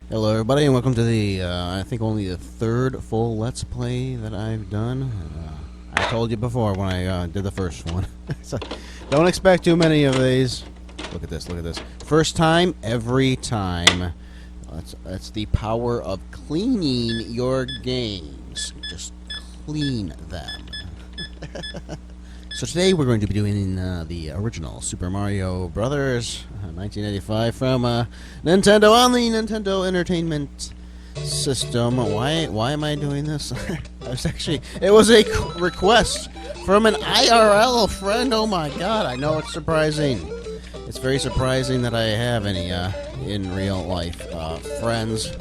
Hello everybody and welcome to the, I think only the third full Let's Play that I've done. I told you before when I did the first one. So don't expect too many of these. Look at this, look at this. First time, every time. That's the power of cleaning your games. Just clean them. So today we're going to be doing the original Super Mario Brothers 1985 from Nintendo on the Nintendo Entertainment System. Why am I doing this? It was a request from an IRL friend. Oh my god, I know it's surprising. It's very surprising that I have any in real life friends.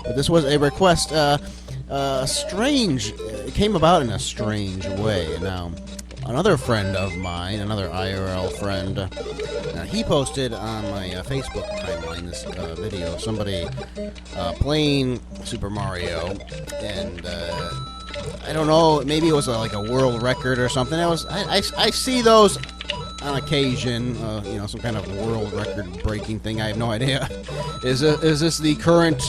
But this was a request. Strange. It came about in a strange way. Now, another friend of mine, another IRL friend, he posted on my Facebook timeline this video of somebody playing Super Mario, and I don't know, maybe it was like a world record or something. I see those on occasion, you know, some kind of world record breaking thing. I have no idea. Is this the current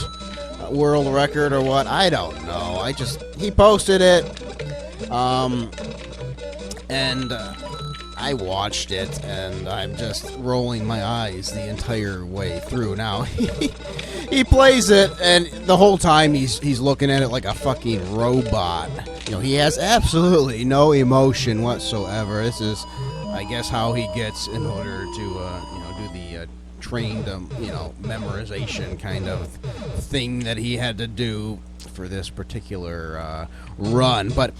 world record or what? I don't know. He posted it, and I watched it, and I'm just rolling my eyes the entire way through. Now, he plays it, and the whole time he's looking at it like a fucking robot. You know, he has absolutely no emotion whatsoever. This is, I guess, how he gets in order to, you know, do the trained, you know, memorization kind of thing that he had to do for this particular run. But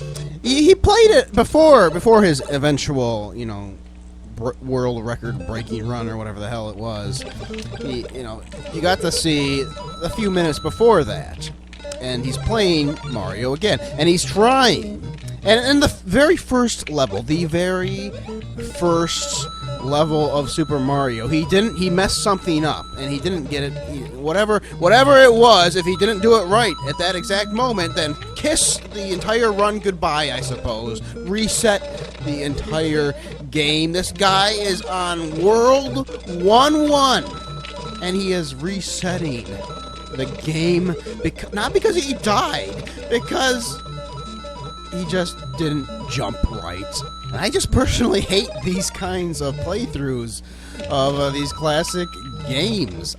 he played it before his eventual, you know, world record breaking run or whatever the hell it was. You got to see a few minutes before that, and he's playing Mario again, and he's trying. And in the very first level, of Super Mario, he messed something up, and he didn't get it. Whatever it was, if he didn't do it right at that exact moment, then kiss the entire run goodbye, I suppose. Reset the entire game. This guy is on World 1-1, and he is resetting the game, not because he died, because he just didn't jump right. And I just personally hate these kinds of playthroughs of these classic games.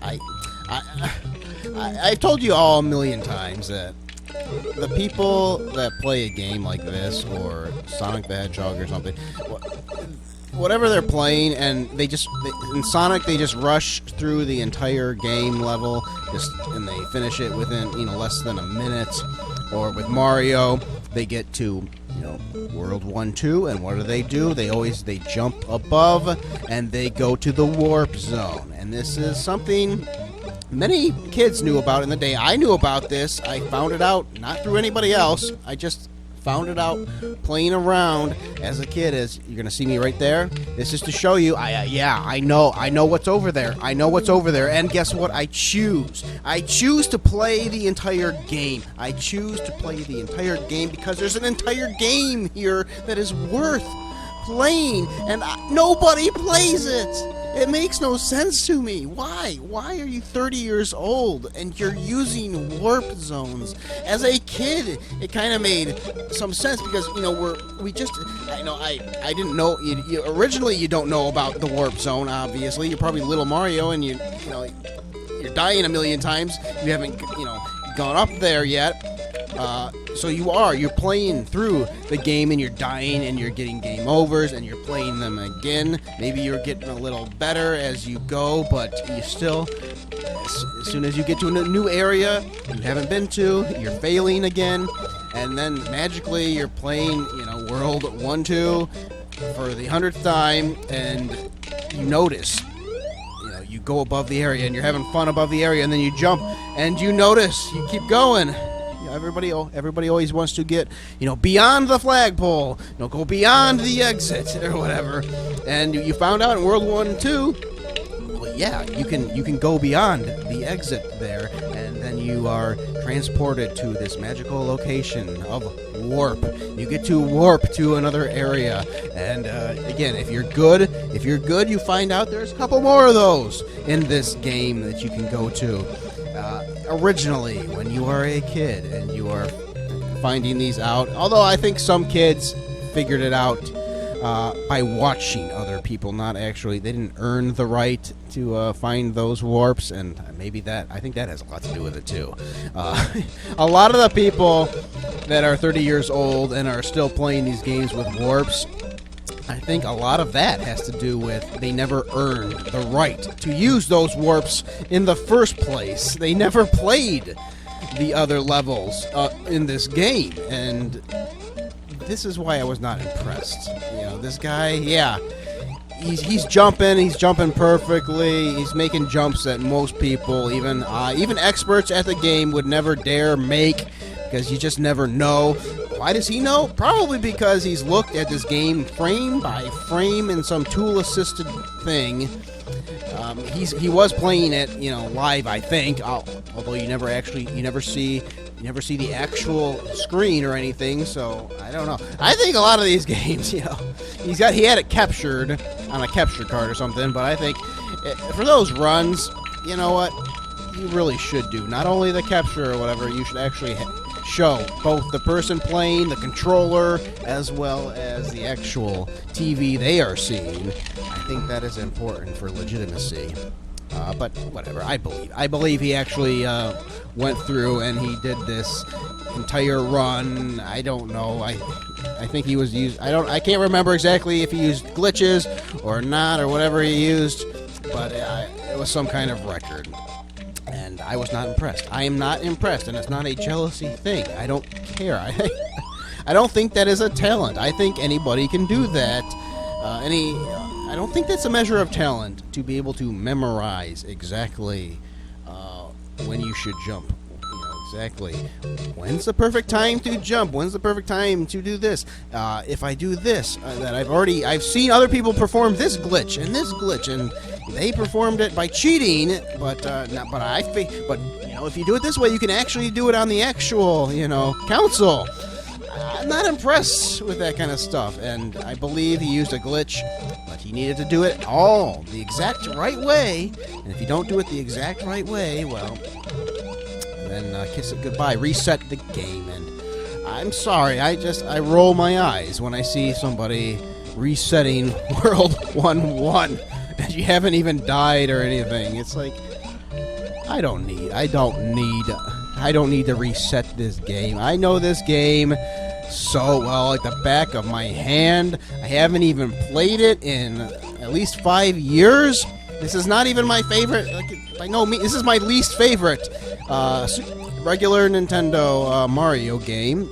I've told you all a million times that the people that play a game like this, or Sonic the Hedgehog or something, whatever they're playing, and in Sonic they just rush through the entire game level, and they finish it within, you know, less than a minute. Or with Mario, they get to, you know, World 1-2, and what do? They jump above, and they go to the warp zone. And this is something many kids knew about in the day. I knew about this. I found it out not through anybody else. I just found it out playing around as a kid. As you're gonna see me right there. This is to show you. I know what's over there. I know what's over there. And guess what? I choose to play the entire game. I choose to play the entire game because there's an entire game here that is worth playing, and nobody plays it. It makes no sense to me. Why? Why are you 30 years old and you're using warp zones? As a kid, it kind of made some sense because, you know, I didn't know. Originally, you don't know about the warp zone. Obviously, you're probably Little Mario, and you're dying a million times. You haven't, you know, gone up there yet. So you're playing through the game, and you're dying, and you're getting game overs, and you're playing them again. Maybe you're getting a little better as you go, but you still, as soon as you get to a new area you haven't been to, you're failing again, and then magically you're playing, you know, World 1-2 for the 100th time, and you notice, you know, you go above the area, and you're having fun above the area, and then you jump, and you notice, you keep going. Everybody always wants to get, you know, beyond the flagpole, you know, go beyond the exit or whatever. And you found out in World 1-2, well, yeah, you can go beyond the exit there, and then you are transported to this magical location of warp. You get to warp to another area, and again, if you're good, you find out there's a couple more of those in this game that you can go to. originally, when you are a kid and you are finding these out, although I think some kids figured it out by watching other people, not actually. They didn't earn the right to find those warps, and maybe I think that has a lot to do with it too. A lot of the people that are 30 years old and are still playing these games with warps, I think a lot of that has to do with they never earned the right to use those warps in the first place. They never played the other levels in this game, and this is why I was not impressed. You know, this guy, yeah, he's jumping perfectly. He's making jumps that most people, even experts at the game, would never dare make, because you just never know. Why does he know? Probably because he's looked at this game frame by frame in some tool-assisted thing. He was playing it, you know, live, I think. Although you never see the actual screen or anything. So I don't know. I think a lot of these games, you know, he had it captured on a capture card or something. But I think for those runs, you know what, you really should do not only the capture or whatever. You should actually show both the person playing, the controller, as well as the actual TV they are seeing. I think that is important for legitimacy. But whatever, I believe he actually went through and he did this entire run. I don't know. I think he was I can't remember exactly if he used glitches or not or whatever he used, but it was some kind of record. And I was not impressed. I am not impressed, and it's not a jealousy thing. I don't care. I don't think that is a talent. I think anybody can do that. I don't think that's a measure of talent to be able to memorize exactly when you should jump. You know, exactly when's the perfect time to jump. When's the perfect time to do this? If I do this, that I've seen other people perform this glitch, and they performed it by cheating, but you know, if you do it this way, you can actually do it on the actual, you know, console. I'm not impressed with that kind of stuff, and I believe he used a glitch, but he needed to do it all the exact right way, and if you don't do it the exact right way, well, then kiss it goodbye, reset the game. And I'm sorry, I roll my eyes when I see somebody resetting World 1-1, and you haven't even died or anything. It's like, I don't need to reset this game. I know this game so well, like the back of my hand. I haven't even played it in at least 5 years. This is not even my favorite. By no means, this is my least favorite regular Nintendo Mario game.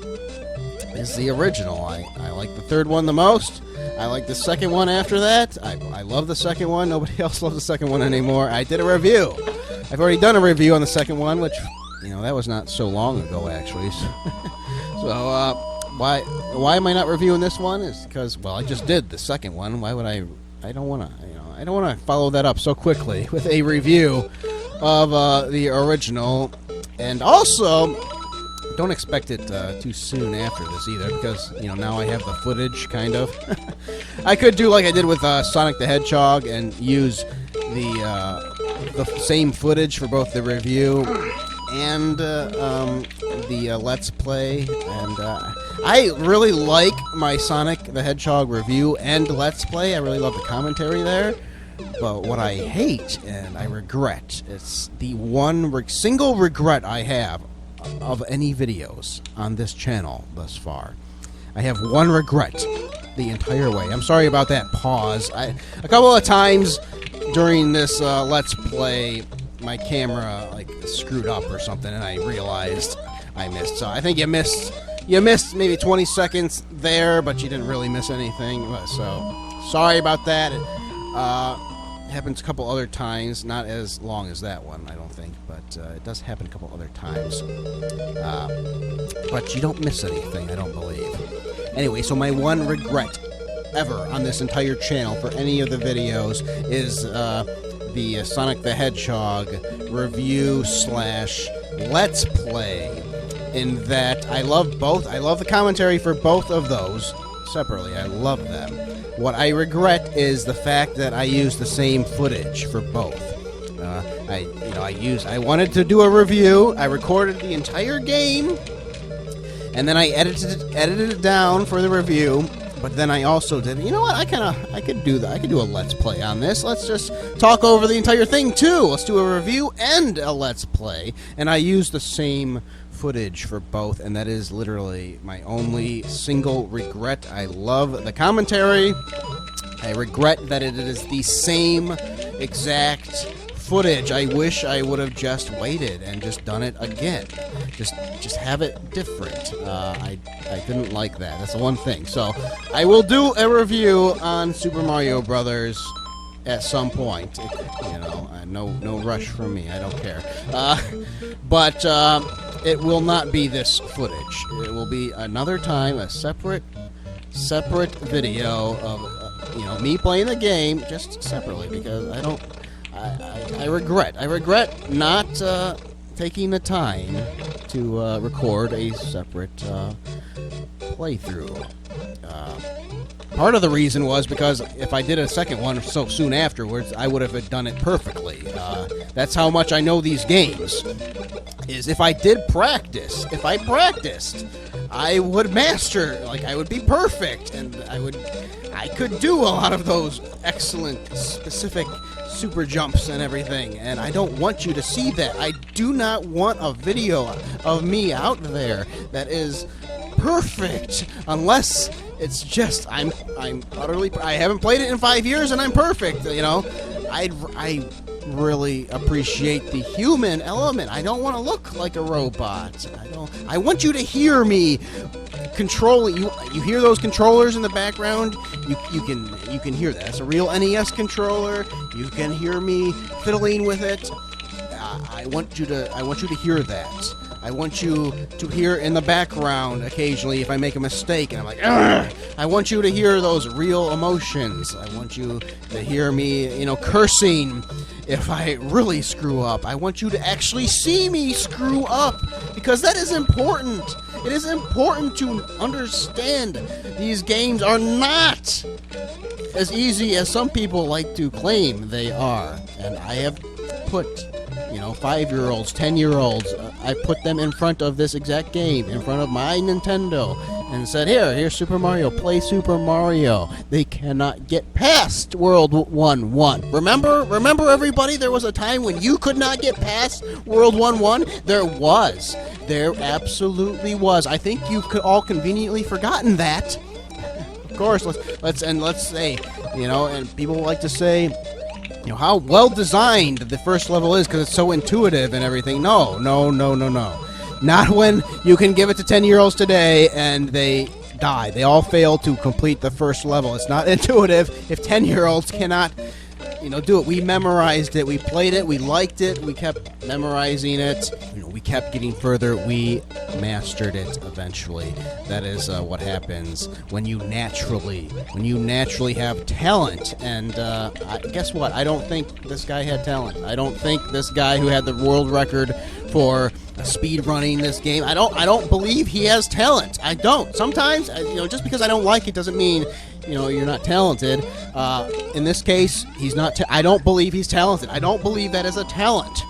Is the original. I like the third one the most. I like the second one after that. I love the second one. Nobody else loves the second one anymore. I did a review. I've already done a review on the second one, which, you know, that was not so long ago, actually. So, why am I not reviewing this one? Is because, well, I just did the second one. Why would I don't want to follow that up so quickly with a review of the original. And also, don't expect it too soon after this either, because, you know, now I have the footage, kind of. I could do like I did with Sonic the Hedgehog and use the same footage for both the review and the Let's Play. And I really like my Sonic the Hedgehog review and Let's Play. I really love the commentary there. But what I hate and I regret, it's the one single regret I have of any videos on this channel thus far. I have one regret the entire way. I'm sorry about that pause. A couple of times during this Let's Play, my camera like screwed up or something, and I realized I missed. So I think you missed maybe 20 seconds there, but you didn't really miss anything. So sorry about that. Happens a couple other times, not as long as that one, I don't think, but it does happen a couple other times. But you don't miss anything, I don't believe. Anyway, so my one regret ever on this entire channel for any of the videos is the Sonic the Hedgehog review / Let's Play. In that I love both. I love the commentary for both of those separately. I love them. What I regret is the fact that I used the same footage for both. I wanted to do a review. I recorded the entire game, and then I edited it down for the review. But then I also did, you know what, I could do that. I could do a Let's Play on this. Let's just talk over the entire thing, too. Let's do a review and a Let's Play. And I used the same footage for both, and that is literally my only single regret. I love the commentary. I regret that it is the same exact footage. I wish I would have just waited and just done it again. Just have it different. I didn't like that. That's the one thing. So I will do a review on Super Mario Brothers at some point. No rush from me. I don't care. But it will not be this footage. It will be another time, a separate video of me playing the game just separately, because I regret not taking the time to record a separate playthrough. Part of the reason was because if I did a second one so soon afterwards, I would have done it perfectly. That's how much I know these games. Is if I practiced, I would master, I would be perfect, and I could do a lot of those excellent, specific super jumps and everything, and I don't want you to see that. I do not want a video of me out there that is perfect, unless it's just I haven't played it in 5 years and I'm perfect. I really appreciate the human element. I don't want to look like a robot. I want you to hear me controlling. You hear those controllers in the background? You can hear that. It's a real NES controller. You can hear me fiddling with it. I want you to hear that. I want you to hear in the background occasionally if I make a mistake and I'm like, "Argh!" I want you to hear those real emotions. I want you to hear me, cursing if I really screw up. I want you to actually see me screw up, because that is important. It is important to understand these games are not as easy as some people like to claim they are. And I have put 5-year-olds, 10-year-olds, I put them in front of this exact game, in front of my Nintendo, and said, here's Super Mario, play Super Mario. They cannot get past World 1-1. Remember everybody, there was a time when you could not get past World 1-1? There absolutely was. I think you've all conveniently forgotten that. Of course, let's say, and people like to say, how well designed the first level is because it's so intuitive and everything. No. Not when you can give it to 10-year-olds today and they die. They all fail to complete the first level. It's not intuitive if 10-year-olds cannot, do it. We memorized it. We played it. We liked it. We kept memorizing it. We kept getting further. We mastered it eventually. That is what happens when you naturally have talent. And guess what? I don't think this guy had talent. I don't think this guy who had the world record for speed running this game, I don't believe he has talent. I don't. Sometimes, just because I don't like it doesn't mean you're not talented. In this case, he's not. I don't believe he's talented. I don't believe that is a talent.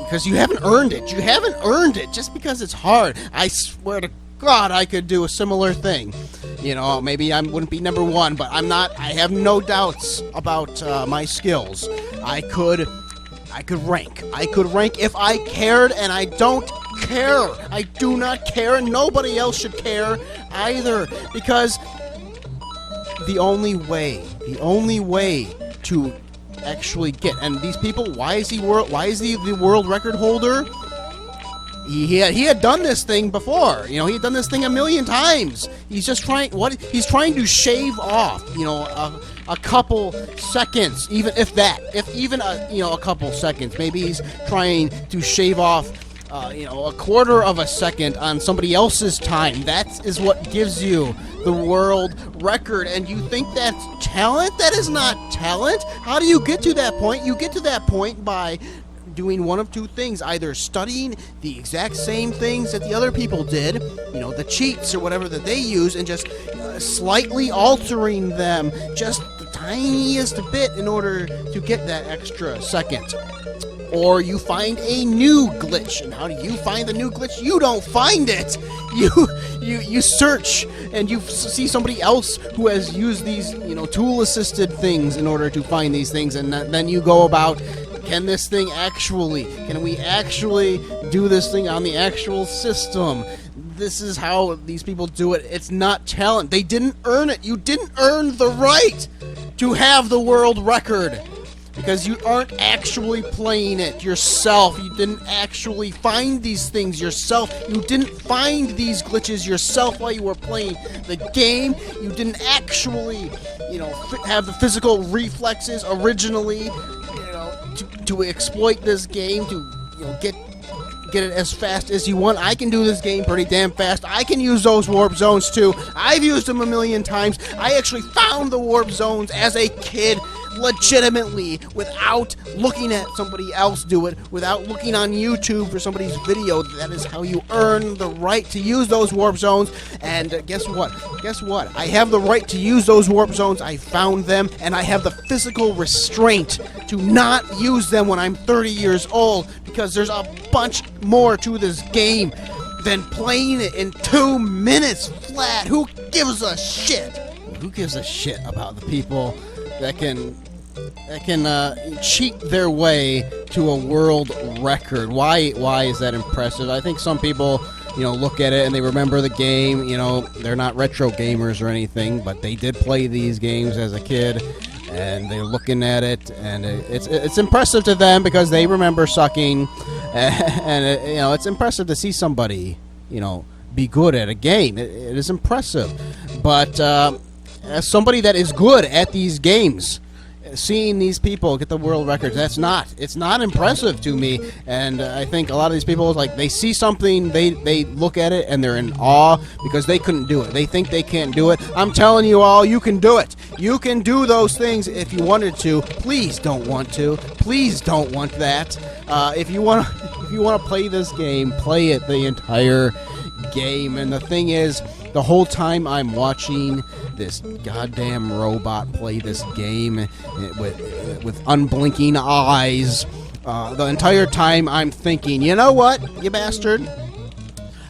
Because you haven't earned it. You haven't earned it just because it's hard. I swear to God, I could do a similar thing. Maybe I wouldn't be number one, but I'm not. I have no doubts about my skills. I could rank. I could rank if I cared, and I don't care. I do not care, and nobody else should care either. Because the only way to actually get, and these people, why is he the world record holder? He had done this thing before. He had done this thing a million times. He's just trying to shave off, a couple seconds, even if that, a couple seconds. Maybe he's trying to shave off a quarter of a second on somebody else's time. That is what gives you the world record, and you think that's talent? That is not talent. How do you get to that point? You get to that point by doing one of two things: either studying the exact same things that the other people did, the cheats or whatever that they use, and just slightly altering them just the tiniest bit in order to get that extra second. Or you find a new glitch. And how do you find the new glitch? You don't find it. You search and you see somebody else who has used these, tool-assisted things in order to find these things, and then you go about, can we actually do this thing on the actual system? This is how these people do it. It's not talent. They didn't earn it. You didn't earn the right to have the world record. Because you aren't actually playing it yourself. You didn't actually find these things yourself. You didn't find these glitches yourself while you were playing the game. You didn't actually, have the physical reflexes originally, to exploit this game, to get it as fast as you want. I can do this game pretty damn fast. I can use those warp zones too. I've used them a million times. I actually found the warp zones as a kid, legitimately, without looking at somebody else do it, without looking on YouTube for somebody's video. That is how you earn the right to use those warp zones. And guess what? I have the right to use those warp zones. I found them, and I have the physical restraint to not use them when I'm 30 years old, because there's a bunch more to this game than playing it in 2 minutes flat. Who gives a shit? Who gives a shit about the people that can cheat their way to a world record? Why is that impressive? I think some people, look at it and they remember the game. They're not retro gamers or anything, but they did play these games as a kid, and they're looking at it, and it's impressive to them because they remember sucking, and it's impressive to see somebody, be good at a game. It is impressive, but as somebody that is good at these games, seeing these people get the world records, it's not impressive to me. And I think a lot of these people, they see something, they look at it and they're in awe because they couldn't do it. They think they can't do it. I'm telling you all, you can do it. You can do those things if you wanted to. Please don't want to. Please don't want that. If you want to play this game, play it the entire game. And the thing is, the whole time I'm watching this goddamn robot play this game with unblinking eyes, the entire time I'm thinking, you know what, you bastard?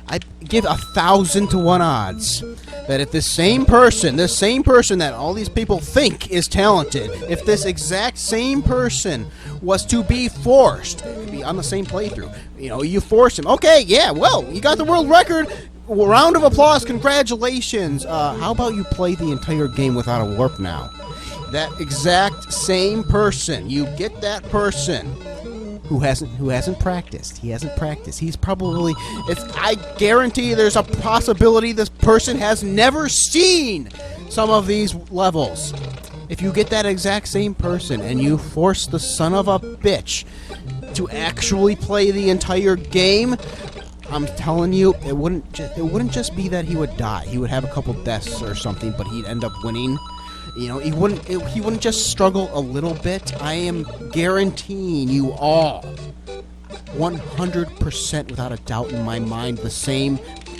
I give 1,000 to 1 odds that if this same person that all these people think is talented, if this exact same person was to be forced to be on the same playthrough, you force him. Okay, yeah, well, you got the world record. Round of applause, congratulations. How about you play the entire game without a warp now? That exact same person, you get that person who hasn't practiced. He hasn't practiced. He's probably, I guarantee there's a possibility this person has never seen some of these levels. If you get that exact same person and you force the son of a bitch to actually play the entire game, I'm telling you, it wouldn't just be that he would die. He would have a couple deaths or something, but he'd end up winning. He wouldn't just struggle a little bit. I am guaranteeing you all, 100% without a doubt in my mind, the same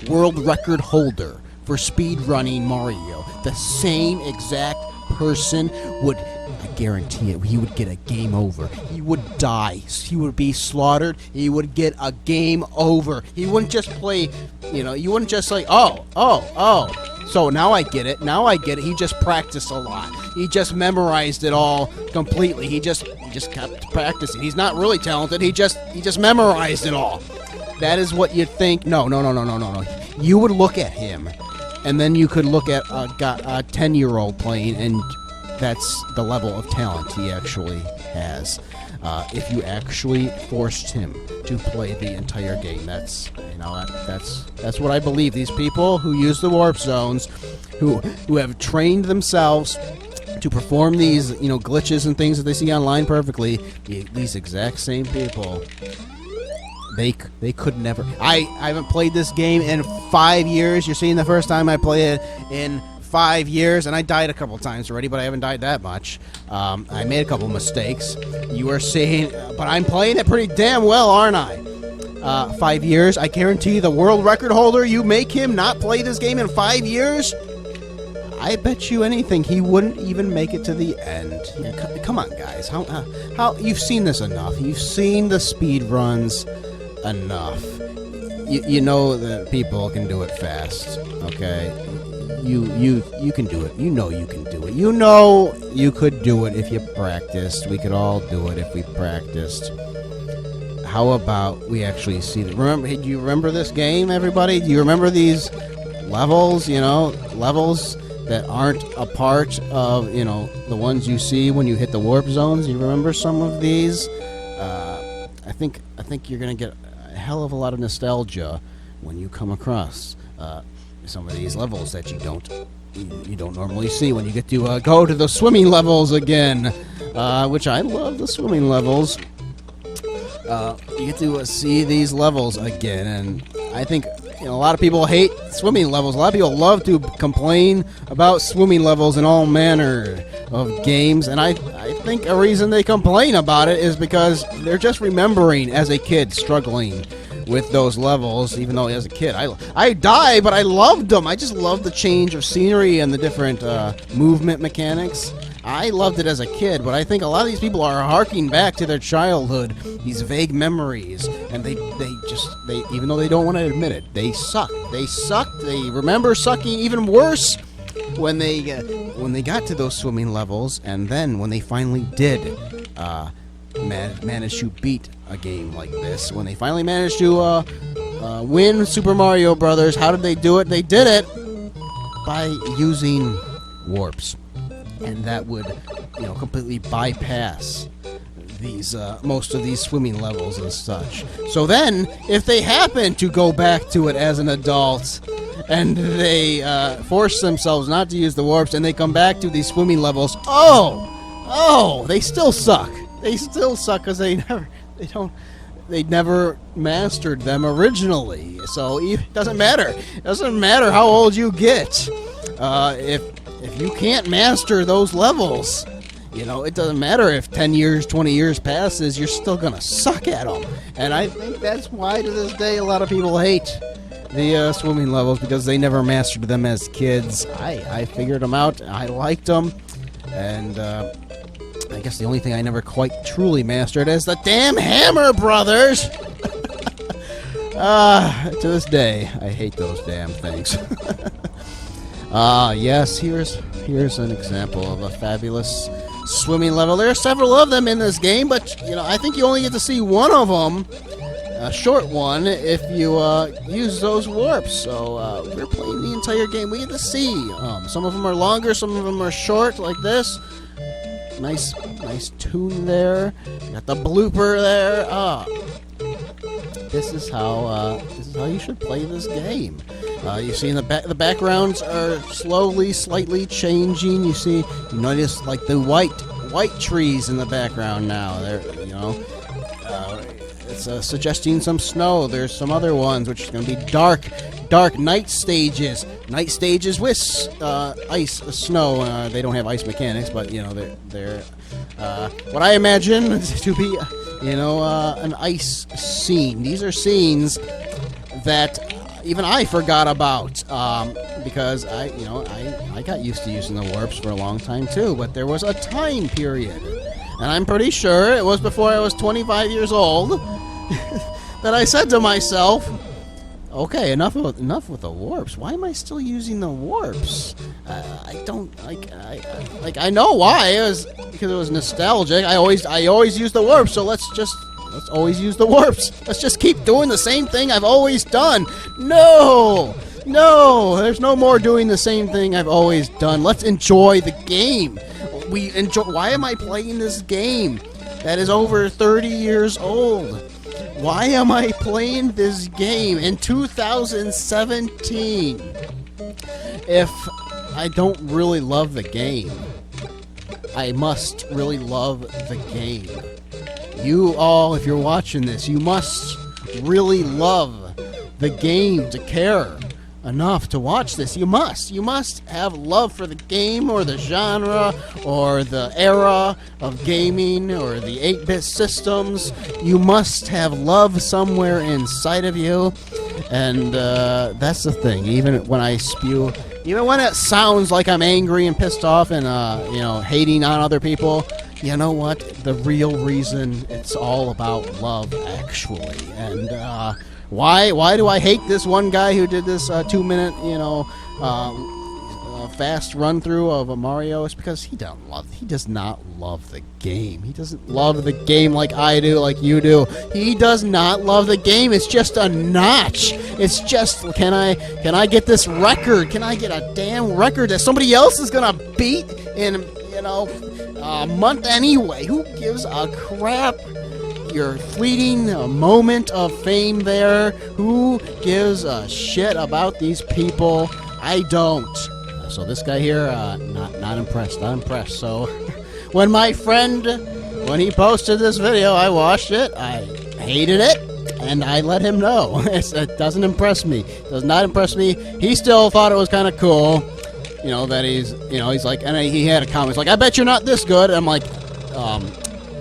world record holder for speedrunning Mario, the same exact person would, I guarantee it, he would get a game over. He would die. He would be slaughtered. He would get a game over. He wouldn't just play, you wouldn't just say, oh. So now I get it. He just practiced a lot. He just memorized it all completely. He just kept practicing. He's not really talented. He just memorized it all. That is what you'd think. No. You would look at him, and then you could look at a 10-year-old playing, and that's the level of talent he actually has. If you actually forced him to play the entire game, that's what I believe. These people who use the warp zones, who have trained themselves to perform these glitches and things that they see online perfectly, these exact same people, they could never. I haven't played this game in 5 years. You're seeing the first time I play it in 5 years, and I died a couple times already, but I haven't died that much. I made a couple mistakes. You are seeing, but I'm playing it pretty damn well, aren't I? 5 years, I guarantee the world record holder, you make him not play this game in 5 years, I bet you anything he wouldn't even make it to the end. Yeah, come on, guys. How you've seen this enough. You've seen the speed runs enough. You know that people can do it fast. Okay, you can do it. You know you can do it. You know you could do it if you practiced. We could all do it if we practiced. How about we actually see it? Remember? Do you remember this game, everybody? Do you remember these levels? You know, levels that aren't a part of, you know, the ones you see when you hit the warp zones. You remember some of these? I think you're gonna get a hell of a lot of nostalgia when you come across some of these levels that you don't normally see when you get to go to the swimming levels again, which I love the swimming levels. You get to see these levels again, and I think, you know, a lot of people hate swimming levels. A lot of people love to complain about swimming levels in all manner of games, and I think a reason they complain about it is because they're just remembering as a kid struggling with those levels. Even though as a kid I die, but I loved them. I just loved the change of scenery and the different movement mechanics. I loved it as a kid, but I think a lot of these people are harking back to their childhood, these vague memories, and they even though they don't want to admit it, they suck. They sucked. They remember sucking even worse when they got to those swimming levels, and then when they finally did manage to beat a game like this, when they finally managed to win Super Mario Brothers, how did they do it? They did it by using warps. And that would, you know, completely bypass these most of these swimming levels and such. So then, if they happen to go back to it as an adult, and they force themselves not to use the warps, and they come back to these swimming levels, they still suck. They still suck because they never mastered them originally. So it doesn't matter. It doesn't matter how old you get. If you can't master those levels, you know, it doesn't matter if 10 years, 20 years passes, you're still going to suck at them. And I think that's why to this day a lot of people hate the swimming levels, because they never mastered them as kids. I figured them out. I liked them. And I guess the only thing I never quite truly mastered is the damn Hammer Brothers. To this day, I hate those damn things. Yes, here's an example of a fabulous swimming level. There are several of them in this game, but, you know, I think you only get to see one of them, a short one, if you use those warps. So we're playing the entire game. We get to see some of them are longer, some of them are short, like this. Nice tune there. Got the blooper there. This is how you should play this game. You see, in the backgrounds are slowly, slightly changing. You notice like the white trees in the background now. They're, you know, it's suggesting some snow. There's some other ones which is going to be dark night stages with ice, snow. They don't have ice mechanics, but you know they're what I imagine to be, you know, an ice scene. These are scenes that even I forgot about, because I got used to using the warps for a long time too, but there was a time period, and I'm pretty sure it was before I was 25 years old, that I said to myself, okay, enough with the warps. Why am I still using the warps? I don't like. I know why. It was because it was nostalgic. I always use the warps. So let's always use the warps. Let's just keep doing the same thing I've always done. No, there's no more doing the same thing I've always done. Let's enjoy the game. Why am I playing this game that is over 30 years old? Why am I playing this game in 2017 if I don't really love the game? I must really love the game. You all, if you're watching this, you must really love the game to care enough to watch this. You must have love for the game or the genre or the era of gaming or the 8-bit systems. You must have love somewhere inside of you, and that's the thing. Even when I spew even when it sounds like I'm angry and pissed off and hating on other people, you know what? The real reason, it's all about love, actually. And why do I hate this one guy who did this 2-minute fast run through of a Mario? It's because he does not love the game. He doesn't love the game like I do, like you do. He does not love the game. It's just a notch. It's just, can I get this record? Can I get a damn record that somebody else is gonna beat in a month anyway? Who gives a crap? Your fleeting moment of fame there. Who gives a shit about these people? I don't. So this guy here, not impressed. So when my friend, when he posted this video, I watched it, I hated it, and I let him know. It doesn't impress me. It does not impress me. He still thought it was kind of cool, that he's like, and he had a comment, he's like, I bet you're not this good. I'm like,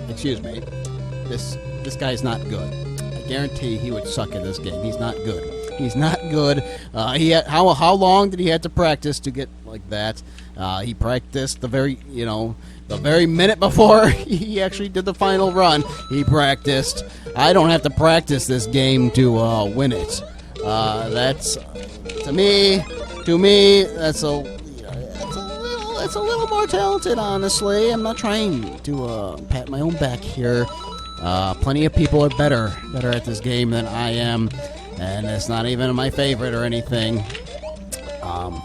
excuse me, this guy's not good. I guarantee he would suck at this game. He's not good. He's not good. How long did he have to practice to get like that? He practiced the very minute before he actually did the final run. He practiced. I don't have to practice this game to win it. That's to me. That's a little more talented, honestly. I'm not trying to pat my own back here. Plenty of people are better at this game than I am. And it's not even my favorite or anything. I'm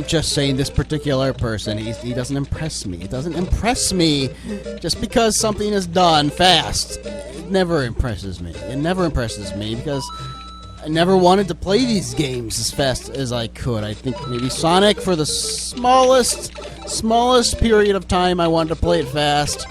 just saying this particular person, he doesn't impress me. It doesn't impress me just because something is done fast. It never impresses me. It never impresses me because I never wanted to play these games as fast as I could. I think maybe Sonic, for the smallest period of time, I wanted to play it fast.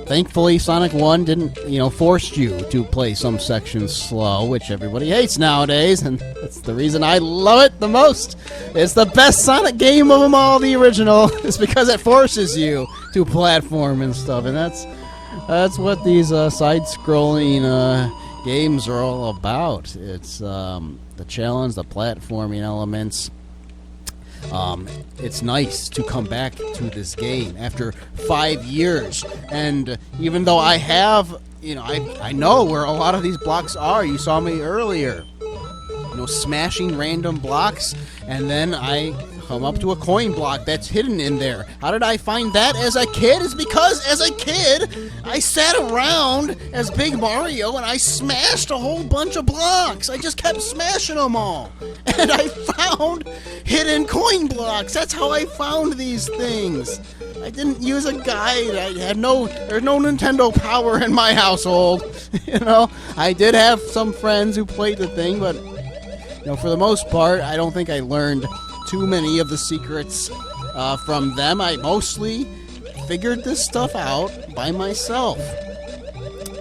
Thankfully, Sonic 1 didn't, force you to play some sections slow, which everybody hates nowadays, and that's the reason I love it the most. It's the best Sonic game of them all, the original. It's because it forces you to platform and stuff, and that's what these side-scrolling games are all about. It's the challenge, the platforming elements. It's nice to come back to this game after 5 years, and even though I have, I know where a lot of these blocks are. You saw me earlier, smashing random blocks, and then I come up to a coin block that's hidden in there. How did I find that as a kid? It's because as a kid, I sat around as Big Mario and I smashed a whole bunch of blocks. I just kept smashing them all. And I found hidden coin blocks. That's how I found these things. I didn't use a guide. There's no Nintendo Power in my household. I did have some friends who played the thing, but for the most part, I don't think I learned too many of the secrets from them. I mostly figured this stuff out by myself.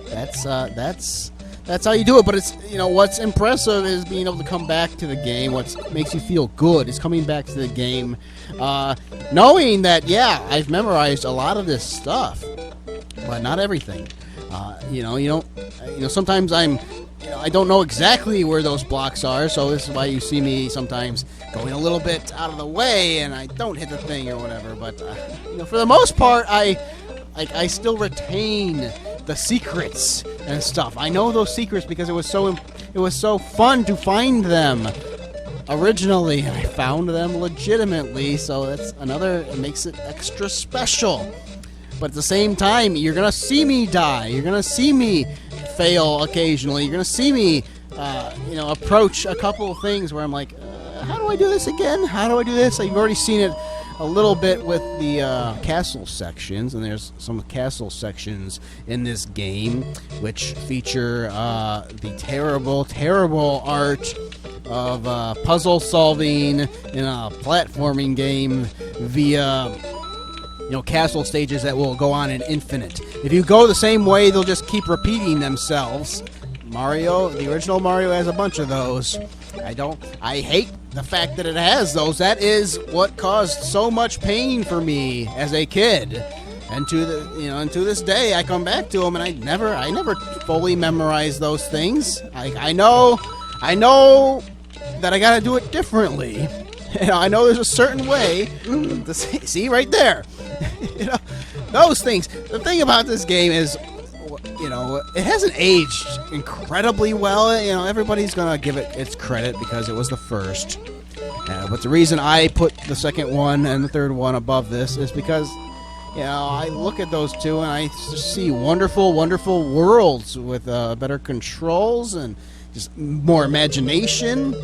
That's how you do it. But it's what's impressive is being able to come back to the game. What makes you feel good is coming back to the game, knowing that I've memorized a lot of this stuff, but not everything. Sometimes I don't know exactly where those blocks are, so this is why you see me sometimes going a little bit out of the way and I don't hit the thing or whatever. But for the most part, I still retain the secrets and stuff. I know those secrets because it was so fun to find them originally. I found them legitimately, so it makes it extra special. But at the same time, you're gonna see me die. You're gonna see me fail occasionally. You're gonna see me, approach a couple of things where I'm like, how do I do this again? How do I do this? You've already seen it a little bit with the castle sections, and there's some castle sections in this game which feature the terrible art of puzzle solving in a platforming game via castle stages that will go on in infinite. If you go the same way, they'll just keep repeating themselves. The original Mario has a bunch of those. I hate the fact that it has those. That is what caused so much pain for me as a kid. And to this day, I come back to them, and I never fully memorize those things. I know that I gotta do it differently. You know, I know there's a certain way to see right there. You know, those things. The thing about this game is, you know, it hasn't aged incredibly well. You know, everybody's gonna give it its credit because it was the first. But the reason I put the second one and the third one above this is because, you know, I look at those two and I just see wonderful, wonderful worlds with better controls and just more imagination.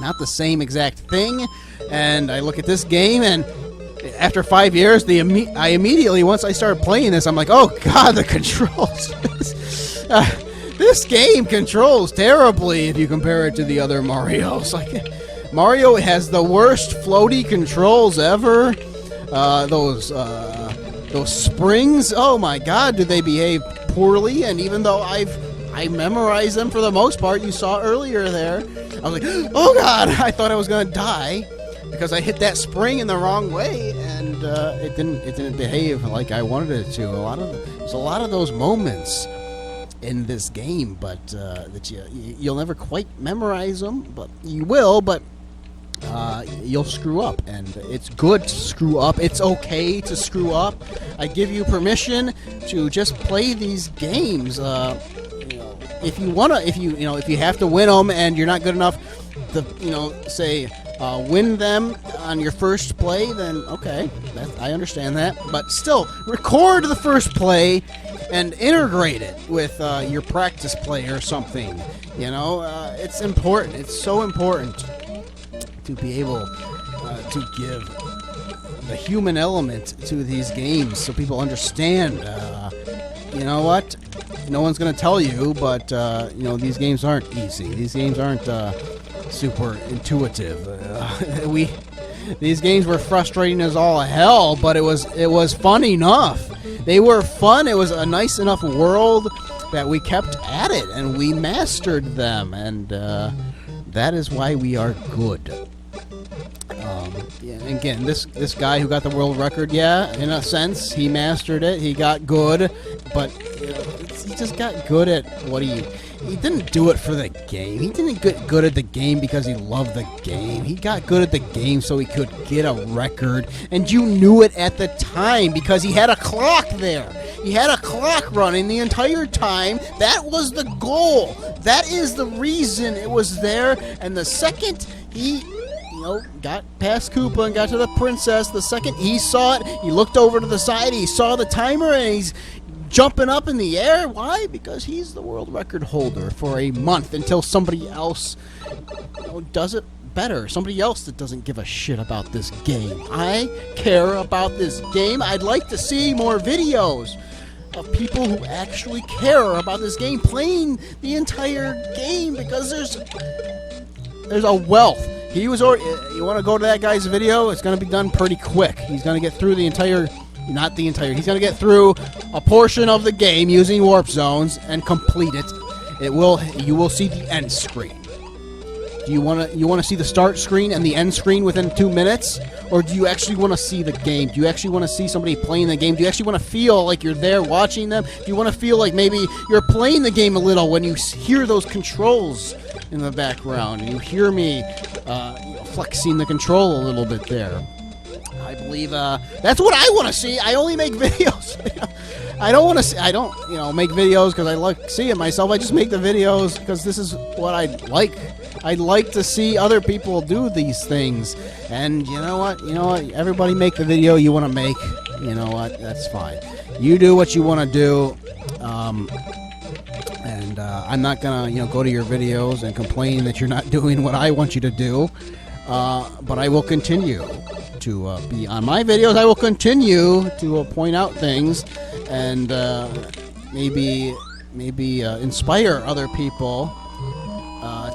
Not the same exact thing. And I look at this game, and after 5 years, I immediately, once I started playing this, I'm like, oh god, the controls. This game controls terribly if you compare it to the other Marios. Like, Mario has the worst floaty controls ever. Those springs, oh my god, do they behave poorly? And even though I memorized them for the most part, you saw earlier there, I was like, oh god, I thought I was gonna die because I hit that spring in the wrong way, and it didn't behave like I wanted it to. There's a lot of those moments in this game, but that you'll never quite memorize them, but you will. But you'll screw up, and it's good to screw up. It's okay to screw up. I give you permission to just play these games. If you have to win them and you're not good enough to, say, win them on your first play, then okay, I understand that. But still, record the first play and integrate it with your practice play or something. It's important. It's so important to be able to give the human element to these games so people understand. You know what? No one's going to tell you, but these games aren't easy. These games aren't super intuitive. These games were frustrating as all hell, but it was fun enough. They were fun. It was a nice enough world that we kept at it and we mastered them, and that is why we are good. Again, this guy who got the world record, in a sense, he mastered it. He got good, but he just got good at what he didn't do it for the game. He didn't get good at the game because he loved the game. He got good at the game so he could get a record, and you knew it at the time because he had a clock there. He had a clock running the entire time. That was the goal. That is the reason it was there, and the second he got past Koopa and got to the princess, the second he saw it, he looked over to the side, he saw the timer, and he's jumping up in the air. Why? Because he's the world record holder for a month until somebody else does it better. Somebody else that doesn't give a shit about this game. I care about this game. I'd like to see more videos of people who actually care about this game playing the entire game, because there's a wealth. You want to go to that guy's video? It's going to be done pretty quick. He's going to get through he's going to get through a portion of the game using warp zones and complete it. You will see the end screen. Do you want to see the start screen and the end screen within 2 minutes? Or do you actually want to see the game? Do you actually want to see somebody playing the game? Do you actually want to feel like you're there watching them? Do you want to feel like maybe you're playing the game a little when you hear those controls in the background and you hear me flexing the control a little bit there? I believe that's what I want to see. I only make videos. I don't make videos because I like seeing myself. I just make the videos because this is what I like. I'd like to see other people do these things. And you know what? Everybody make the video you want to make. You know what? That's fine. You do what you want to do. And I'm not gonna, go to your videos and complain that you're not doing what I want you to do. But I will continue to be on my videos. I will continue to point out things and maybe inspire other people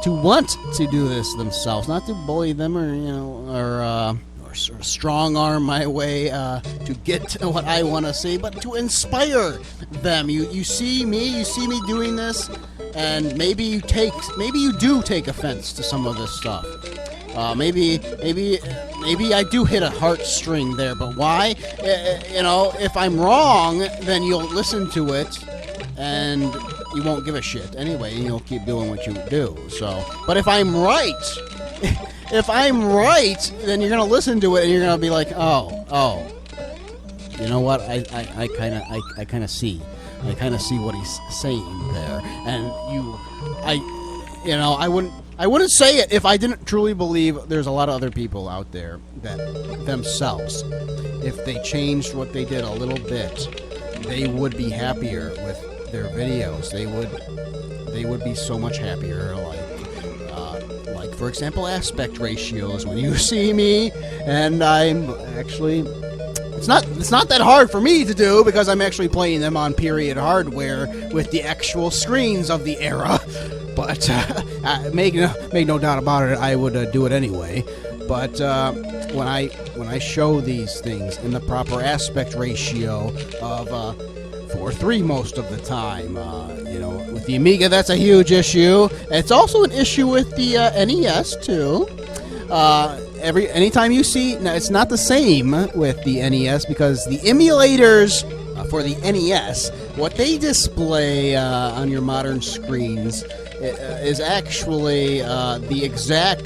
to want to do this themselves, not to bully them or sort of strong arm my way to get to what I want to see, but to inspire them. You see me doing this, and maybe you do take offense to some of this stuff. Maybe I do hit a heartstring there, but why? If I'm wrong, then you'll listen to it, and you won't give a shit anyway, and you'll keep doing what you do. So, but if I'm right, if I'm right, then you're gonna listen to it and you're gonna be like, oh, you know what? I kind of see what he's saying there, and I wouldn't say it if I didn't truly believe there's a lot of other people out there that themselves, if they changed what they did a little bit, they would be happier with their videos. They would be so much happier. Like for example, aspect ratios. When you see me, and I'm actually, it's not that hard for me to do because I'm actually playing them on period hardware with the actual screens of the era. But make no doubt about it, I would do it anyway. But when I show these things in the proper aspect ratio of 4:3 most of the time, with the Amiga, that's a huge issue. It's also an issue with the NES too. Anytime you see, now it's not the same with the NES because the emulators for the NES, what they display on your modern screens is actually the exact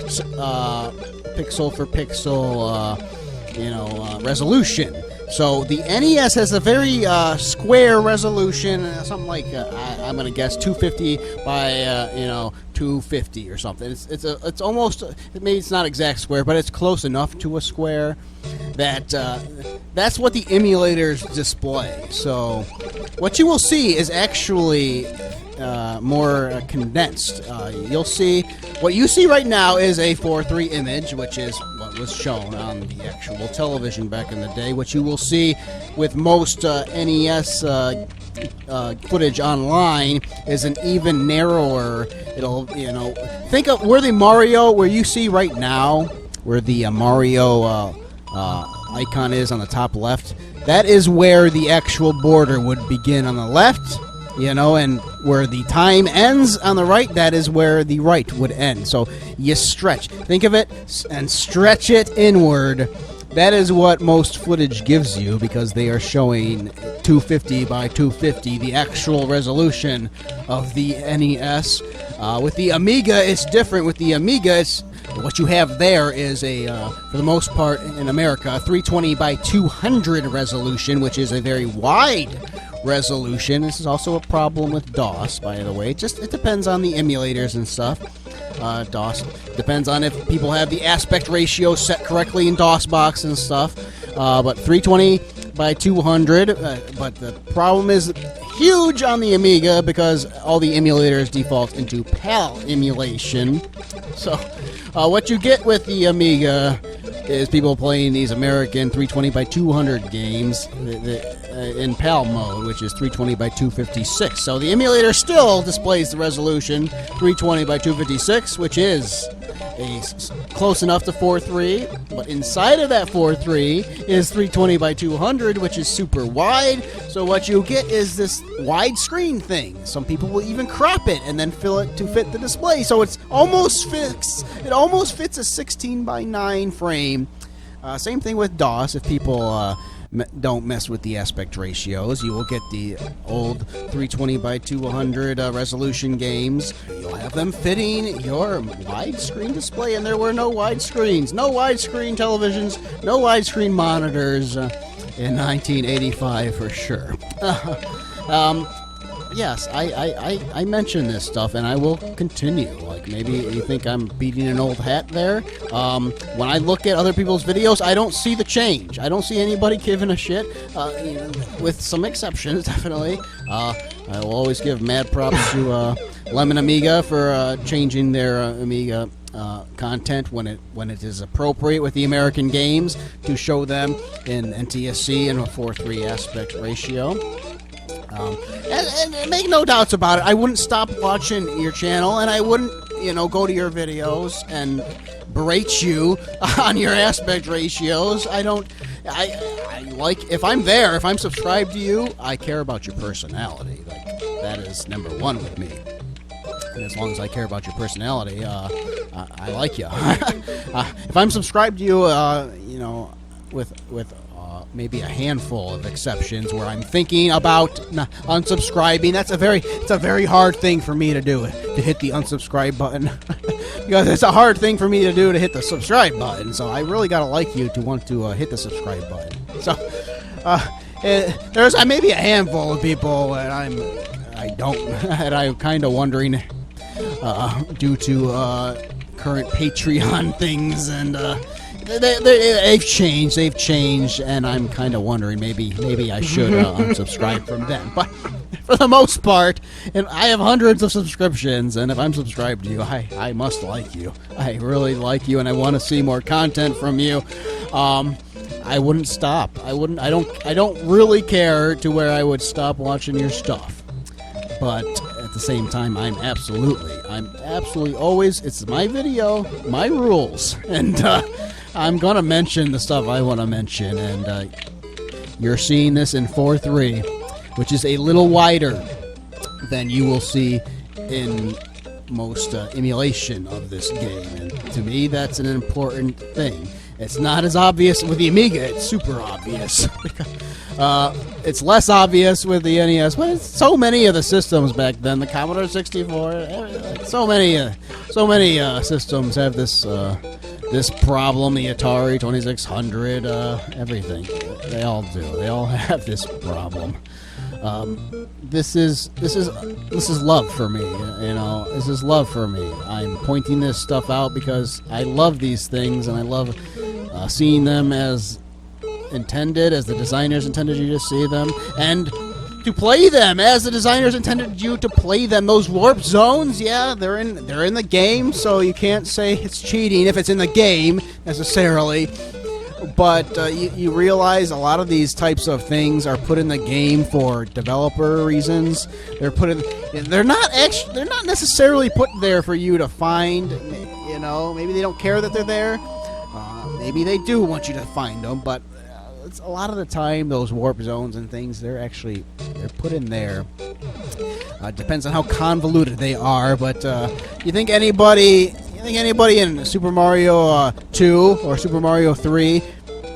pixel for pixel, resolution. So the NES has a very square resolution, something like I'm gonna guess 250 by 250 or something. It's almost, maybe it's not exact square, but it's close enough to a square that that's what the emulators display. So what you will see is actually more condensed. You'll see, what you see right now is a 4:3 image, which is what was shown on the actual television back in the day. What you will see with most NES footage online is an even narrower. It'll, think of where the Mario, where you see right now, where the Mario icon is on the top left. That is where the actual border would begin on the left. And where the time ends on the right, that is where the right would end. So you stretch. Think of it and stretch it inward. That is what most footage gives you because they are showing 250 by 250, the actual resolution of the NES. With the Amiga, it's different. With the Amiga, what you have there is for the most part in America, 320 by 200 resolution, which is a very wide resolution. This is also a problem with DOS, by the way. It depends on the emulators and stuff. DOS depends on if people have the aspect ratio set correctly in DOSBox and stuff. But 320 by 200. But the problem is huge on the Amiga because all the emulators default into PAL emulation. So what you get with the Amiga is people playing these American 320 by 200 games in PAL mode, which is 320 by 256. So the emulator still displays the resolution 320 by 256, which is close enough to 4:3, but inside of that 4:3 is 320 by 200, which is super wide. So what you get is this widescreen thing. Some people will even crop it and then fill it to fit the display. So it almost fits a 16 by 9 frame. Same thing with DOS. If people don't mess with the aspect ratios, you will get the old 320 by 200 resolution games. You'll have them fitting your widescreen display, and there were no widescreens, no widescreen televisions, no widescreen monitors in 1985 for sure. Yes, I mention this stuff, and I will continue. Like, maybe you think I'm beating an old hat there. When I look at other people's videos, I don't see the change. I don't see anybody giving a shit, with some exceptions, definitely. I will always give mad props to Lemon Amiga for changing their Amiga content when it is appropriate with the American games to show them in NTSC and a 4:3 aspect ratio. And make no doubts about it, I wouldn't stop watching your channel, and I wouldn't, go to your videos and berate you on your aspect ratios. I like, if I'm there, if I'm subscribed to you, I care about your personality. Like, that is number one with me. And as long as I care about your personality, I like you. If I'm subscribed to you, with maybe a handful of exceptions where I'm thinking about unsubscribing. It's a very hard thing for me to do, to hit the unsubscribe button. because it's a hard thing for me to do to hit the subscribe button. So I really gotta like you to want to hit the subscribe button. So there's maybe a handful of people, and I don't, and I'm kind of wondering due to current Patreon things, and they've changed, and I'm kind of wondering maybe I should unsubscribe from them. But for the most part, and I have hundreds of subscriptions, and if I'm subscribed to you, I must like you. I really like you, and I want to see more content from you. I wouldn't stop. I don't really care to where I would stop watching your stuff. But at the same time, I'm absolutely always, it's my video, my rules, and I'm gonna mention the stuff I want to mention, and you're seeing this in 4.3, which is a little wider than you will see in most emulation of this game, and to me, that's an important thing. It's not as obvious with the Amiga; it's super obvious. It's less obvious with the NES, but it's so many of the systems back then, the Commodore 64, so many systems have this problem. The Atari 2600, everything. They all do. They all have this problem. This is love for me. This is love for me. I'm pointing this stuff out because I love these things, and I love seeing them as intended, as the designers intended you to see them, and to play them as the designers intended you to play them. Those warp zones, yeah, they're in the game, so you can't say it's cheating if it's in the game necessarily. But you realize a lot of these types of things are put in the game for developer reasons. They're not necessarily put there for you to find. Maybe they don't care that they're there. Maybe they do want you to find them, but a lot of the time, those warp zones and things, they're put in there. Depends on how convoluted they are, but you think anybody in Super Mario 2 or Super Mario 3,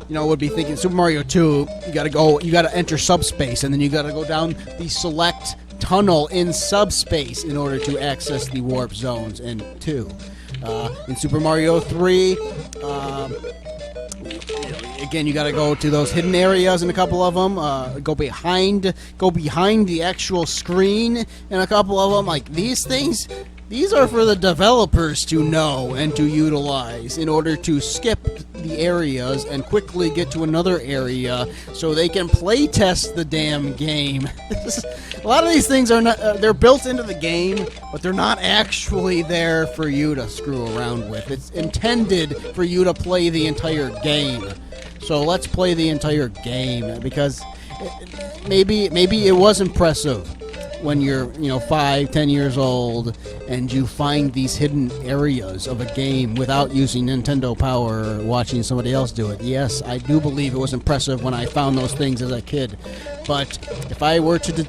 would be thinking Super Mario 2, you gotta enter subspace, and then you gotta go down the select tunnel in subspace in order to access the warp zones in 2. In Super Mario 3, again, you got to go to those hidden areas in a couple of them. Go behind the actual screen in a couple of them. Like these things, these are for the developers to know and to utilize in order to skip the areas and quickly get to another area so they can play test the damn game. A lot of these things are not, they're built into the game, but they're not actually there for you to screw around with. It's intended for you to play the entire game. So let's play the entire game, because maybe it was impressive when you're 5-10 years old and you find these hidden areas of a game without using Nintendo Power or watching somebody else do it. Yes, I do believe it was impressive when I found those things as a kid. But if I were today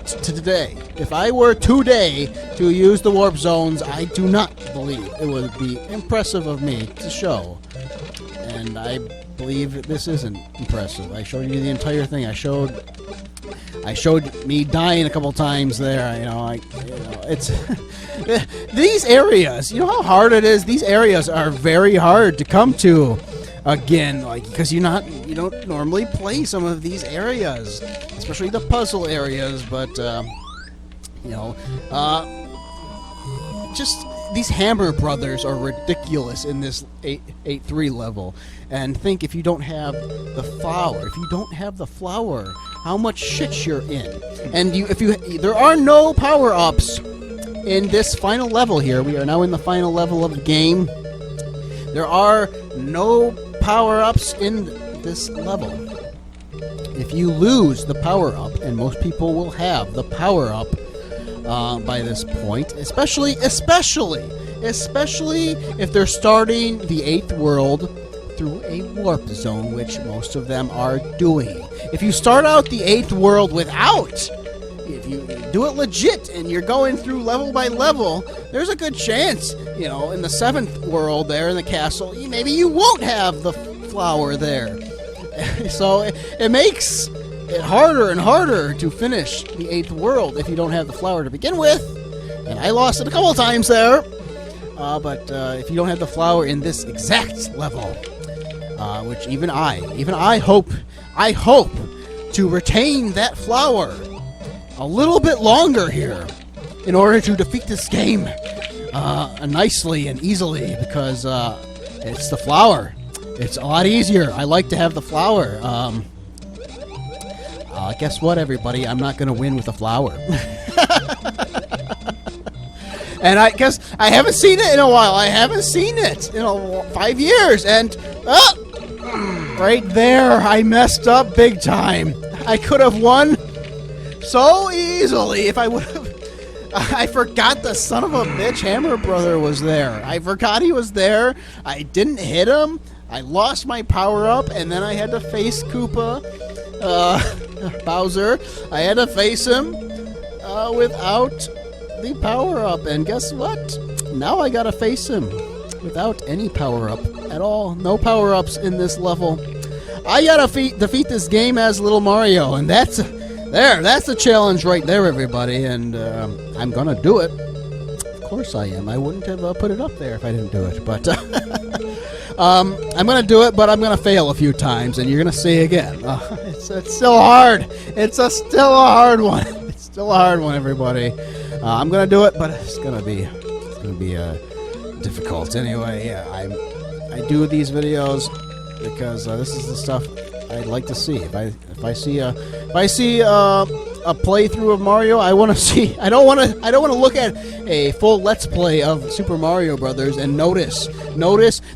to use the warp zones, I do not believe it would be impressive of me to show. And I believe this isn't impressive. I showed you the entire thing. I showed me dying a couple times there. It's these areas. You know how hard it is. These areas are very hard to come to. Again, because you don't normally play some of these areas, especially the puzzle areas. But just these Hammer Brothers are ridiculous in this 8.3 level. And think, if you don't have the flower, how much shit you're in. And there are no power-ups in this final level here. We are now in the final level of the game. There are no power-ups in this level. If you lose the power-up, and most people will have the power-up by this point, especially if they're starting the 8th world through a warp zone, which most of them are doing. If you start out the 8th world if you do it legit and you're going through level by level, there's a good chance, in the 7th world there in the castle, maybe you won't have the flower there. So it makes it harder and harder to finish the 8th world if you don't have the flower to begin with. And I lost it a couple times there. but if you don't have the flower in this exact level, which even I hope to retain that flower a little bit longer here in order to defeat this game nicely and easily, because it's the flower. It's a lot easier. I like to have the flower. Guess what, everybody? I'm not going to win with the flower. And I guess I haven't seen it in a while. I haven't seen it in 5 years. And right there, I messed up big time. I could have won so easily if I would have. I forgot the son of a bitch Hammer Brother was there. I forgot he was there. I didn't hit him. I lost my power-up, and then I had to face Koopa, Bowser. I had to face him without the power-up, and guess what? Now I gotta face him without any power-up at all. No power-ups in this level. I gotta defeat this game as Little Mario, and that's the challenge right there, everybody, and I'm gonna do it. Of course I am. I wouldn't have put it up there if I didn't do it, but I'm gonna do it, but I'm gonna fail a few times, and you're gonna see again. It's still hard. It's still a hard one. It's still a hard one, everybody. I'm gonna do it, but it's gonna be difficult. Anyway, yeah, I do these videos because this is the stuff I'd like to see. If I see a playthrough of Mario, I want to see. I don't want to look at a full Let's Play of Super Mario Brothers and notice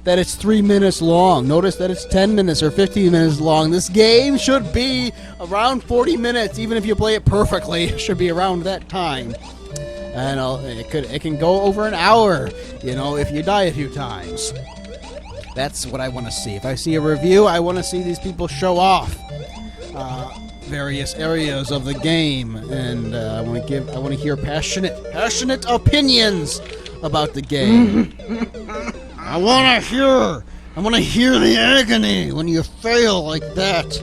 that it's 3 minutes long. Notice that it's 10 minutes or 15 minutes long. This game should be around 40 minutes, even if you play it perfectly. It should be around that time. And it can go over an hour, if you die a few times. That's what I want to see. If I see a review, I want to see these people show off various areas of the game, and I want to hear passionate opinions about the game. I want to hear the agony when you fail like that,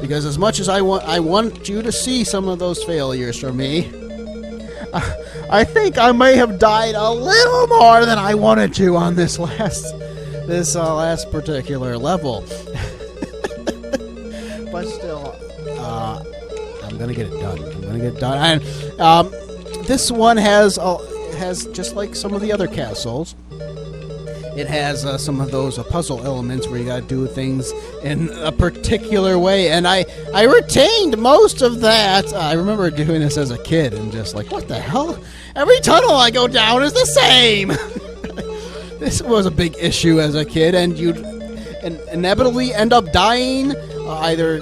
because as much as I want you to see some of those failures from me, I think I may have died a little more than I wanted to on this last particular level. But still, I'm gonna get it done. And this one has just like some of the other castles. It has some of those puzzle elements where you gotta do things in a particular way, and I retained most of that. I remember doing this as a kid and just like, what the hell? Every tunnel I go down is the same. This was a big issue as a kid, and you'd inevitably end up dying either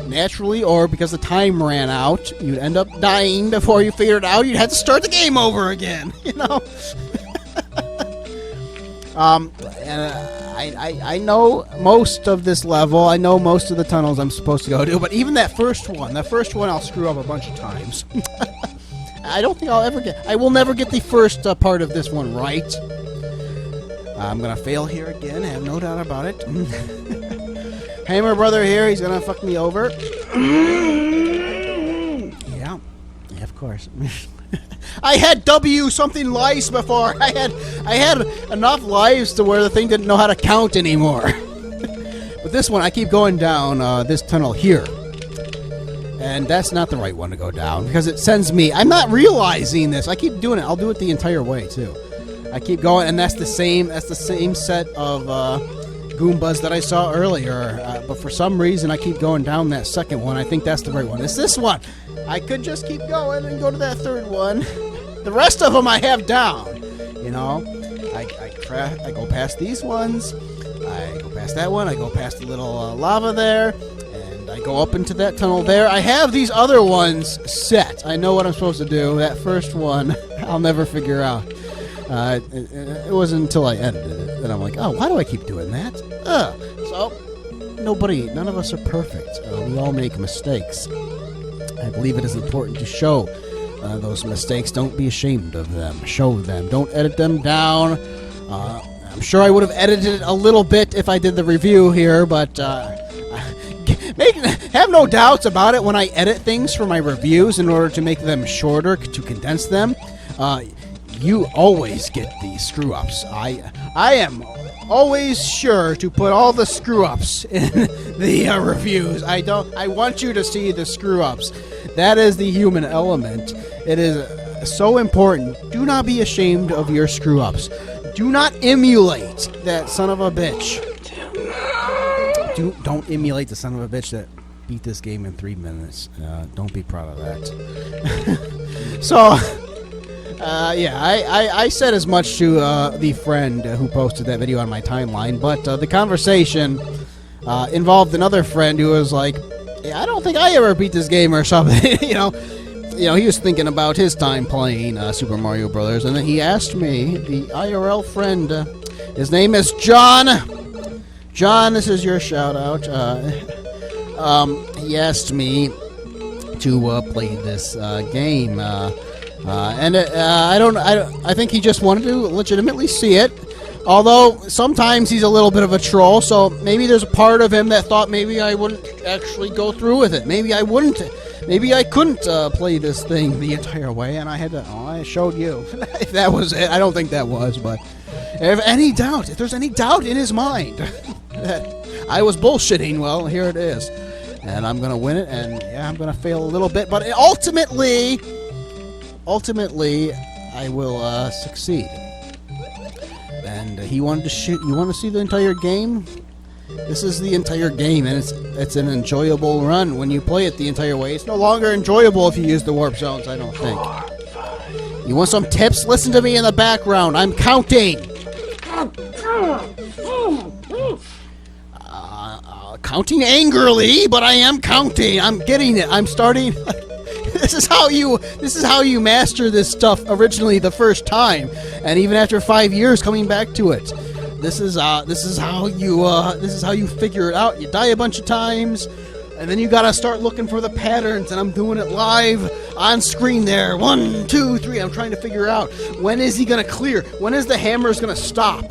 naturally or because the time ran out. You'd end up dying before you figured it out. You'd have to start the game over again, And I know most of this level. I know most of the tunnels I'm supposed to go to, but even that first one I'll screw up a bunch of times. I don't think I will never get the first part of this one right. I'm gonna fail here again, I have no doubt about it. Hammer Brother here, he's gonna fuck me over. Yeah, of course. I had W something lives before. I had enough lives to where the thing didn't know how to count anymore. But this one, I keep going down this tunnel here. And that's not the right one to go down, because it sends me... I'm not realizing this. I keep doing it. I'll do it the entire way, too. I keep going, and that's the same set of Goombas that I saw earlier. But for some reason, I keep going down that second one. I think that's the right one. It's this one. I could just keep going and go to that third one. The rest of them I have down. I go past these ones. I go past that one. I go past the little lava there. I go up into that tunnel there. I have these other ones set. I know what I'm supposed to do. That first one, I'll never figure out. It wasn't until I edited it that I'm like, oh, why do I keep doing that? So, none of us are perfect. We all make mistakes. I believe it is important to show those mistakes. Don't be ashamed of them. Show them. Don't edit them down. I'm sure I would have edited it a little bit if I did the review here, but... have no doubts about it when I edit things for my reviews in order to make them shorter, to condense them. you always get the screw-ups. I am always sure to put all the screw-ups in the reviews. I want you to see the screw-ups. That is the human element. It is so important. Do not be ashamed of your screw-ups. Do not emulate that son of a bitch. Don't emulate the son of a bitch that beat this game in 3 minutes. Don't be proud of that. So, yeah, I said as much to the friend who posted that video on my timeline, but the conversation involved another friend who was like, I don't think I ever beat this game or something. You know, he was thinking about his time playing Super Mario Brothers, and then he asked me, the IRL friend, his name is John. John, this is your shout out. He asked me to play this game, and I think he just wanted to legitimately see it. Although sometimes he's a little bit of a troll, so maybe there's a part of him that thought maybe I wouldn't actually go through with it. Maybe I wouldn't. Maybe I couldn't play this thing the entire way, and I had to. Oh, I showed you. If that was it, I don't think that was, but if there's any doubt in his mind that I was bullshitting, well, here it is. And I'm going to win it, and yeah, I'm going to fail a little bit, but ultimately, I will succeed. And he wanted to shoot. You want to see the entire game? This is the entire game, and it's an enjoyable run when you play it the entire way. It's no longer enjoyable if you use the warp zones, I don't think. You want some tips? Listen to me in the background. I'm counting. Counting angrily, but I am counting. I'm getting it. I'm starting. This is how you master this stuff originally the first time, and even after 5 years coming back to it. This is how you figure it out. You die a bunch of times, and then you gotta start looking for the patterns, and I'm doing it live on screen there. 1, 2, 3. I'm trying to figure out when is he gonna clear? When is the hammers gonna stop?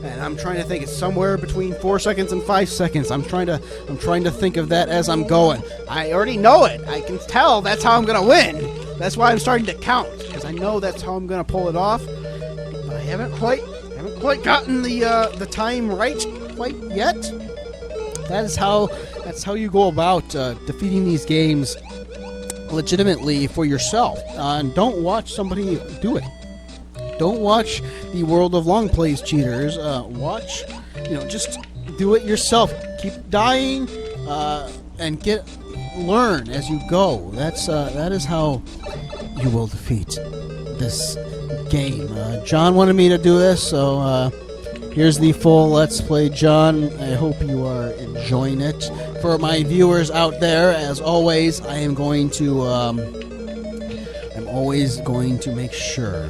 And I'm trying to think. It's somewhere between 4 seconds and 5 seconds. I'm trying to think of that as I'm going. I already know it. I can tell that's how I'm gonna win. That's why I'm starting to count, because I know that's how I'm gonna pull it off. But I haven't quite gotten the time right quite yet. That's how you go about defeating these games legitimately for yourself. And don't watch somebody do it. Don't watch the World of Long Plays cheaters. Watch, just do it yourself. Keep dying, and learn as you go. That is how you will defeat this game. John wanted me to do this, so here's the full Let's Play. John, I hope you are enjoying it. For my viewers out there, as always, I'm always going to make sure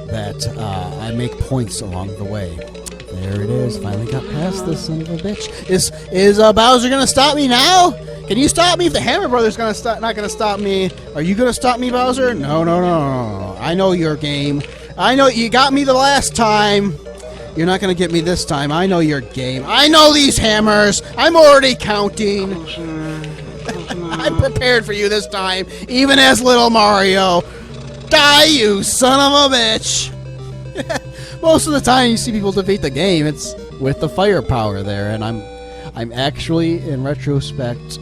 that I make points along the way. There it is. Finally got past this son of a bitch. Is Bowser gonna stop me now? Can you stop me if the Hammer Brothers not gonna stop me? Are you gonna stop me, Bowser? No. I know your game. I know you got me the last time. You're not gonna get me this time. I know your game. I know these hammers. I'm already counting. I'm prepared for you this time, even as little Mario. Die, you son of a bitch! Most of the time you see people defeat the game, it's with the firepower there, and I'm actually, in retrospect,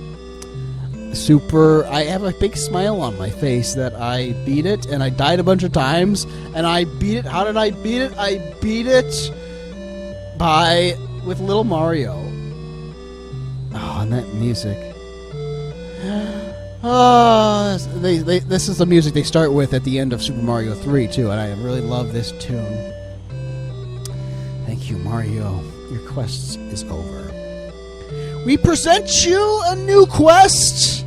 I have a big smile on my face that I beat it, and I died a bunch of times, and I beat it. How did I beat it? I beat it with little Mario. Oh, and that music. This is the music they start with at the end of Super Mario 3, too, and I really love this tune. Thank you, Mario. Your quest is over. We present you a new quest!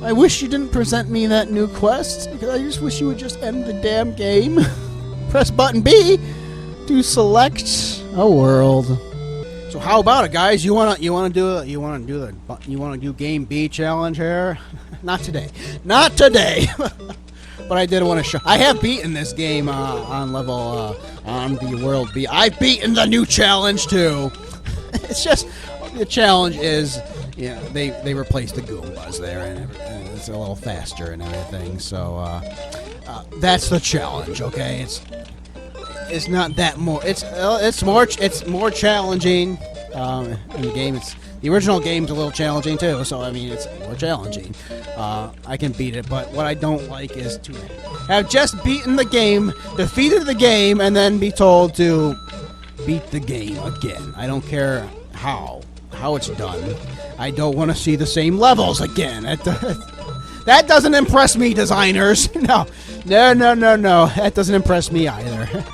I wish you didn't present me that new quest, because I just wish you would just end the damn game. Press button B to select a world. So how about it, guys? You wanna do Game B challenge here? Not today. But I did want to show. I have beaten this game on level on the world B. I've beaten the new challenge too. It's just the challenge is they replaced the Goombas there, and it's a little faster and everything. So That's the challenge, okay? It's not that more. It's more challenging. In the game, the original game's a little challenging too. So I mean, it's more challenging. I can beat it, but what I don't like is to have just beaten the game, defeated the game, and then be told to beat the game again. I don't care how it's done. I don't want to see the same levels again. That doesn't impress me, designers. No. That doesn't impress me either.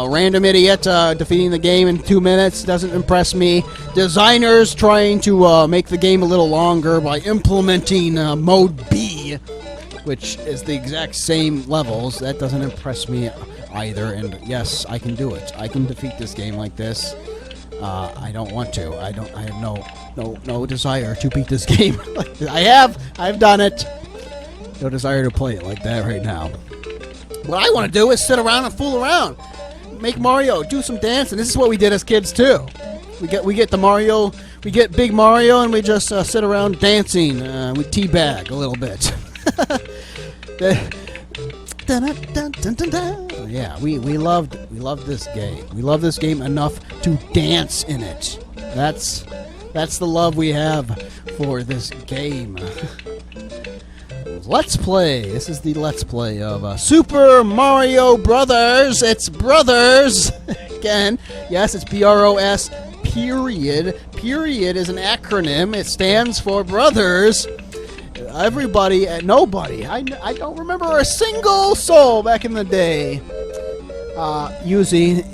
Random idiot defeating the game in 2 minutes doesn't impress me. Designers trying to make the game a little longer by implementing Mode B, which is the exact same levels, that doesn't impress me either. And yes, I can do it. I can defeat this game like this. I don't want to. I have no desire to beat this game. I've done it. No desire to play it like that right now. What I want to do is sit around and fool around, make Mario, do some dancing. This is what we did as kids too. We get the Mario, we get Big Mario, and we just sit around dancing. We teabag a little bit. Yeah, we loved this game. We love this game enough to dance in it. That's the love we have for this game. Let's play. This is the Let's Play of Super Mario Brothers. It's Brothers again. Yes, it's BROS. Period. Period is an acronym. It stands for Brothers. Everybody and nobody. I don't remember a single soul back in the day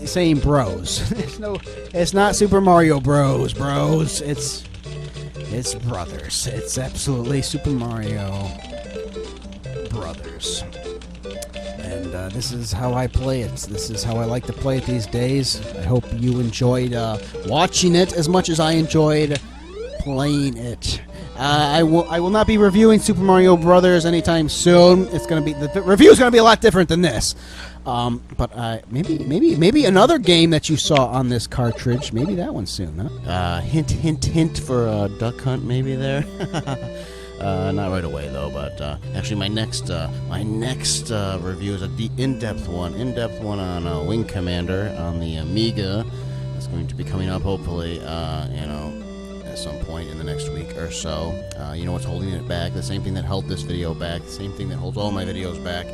saying bros. It's not Super Mario Bros. It's Brothers. It's absolutely Super Mario Brothers. And this is how I play it. This is how I like to play it these days. I hope you enjoyed watching it as much as I enjoyed playing it. I will not be reviewing Super Mario Brothers anytime soon. It's gonna be the review is gonna be a lot different than this. But maybe another game that you saw on this cartridge. Maybe that one soon. Huh? Hint for Duck Hunt. Maybe there. Not right away though. But actually, my next review is a in-depth one on Wing Commander on the Amiga. It's going to be coming up hopefully. At some point in the next week or so. You know what's holding it back? The same thing that held this video back, the same thing that holds all my videos back.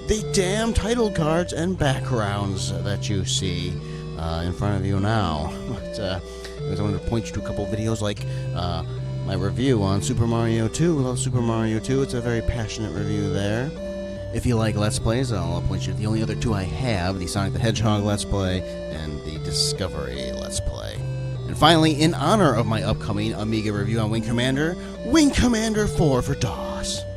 The damn title cards and backgrounds that you see in front of you now. But I wanted to point you to a couple videos like my review on Super Mario 2. Love Super Mario 2. It's a very passionate review there. If you like Let's Plays, I'll point you to the only other two I have, the Sonic the Hedgehog Let's Play and the Discovery Let's Play. And finally, in honor of my upcoming Amiga review on Wing Commander 4 for DOS.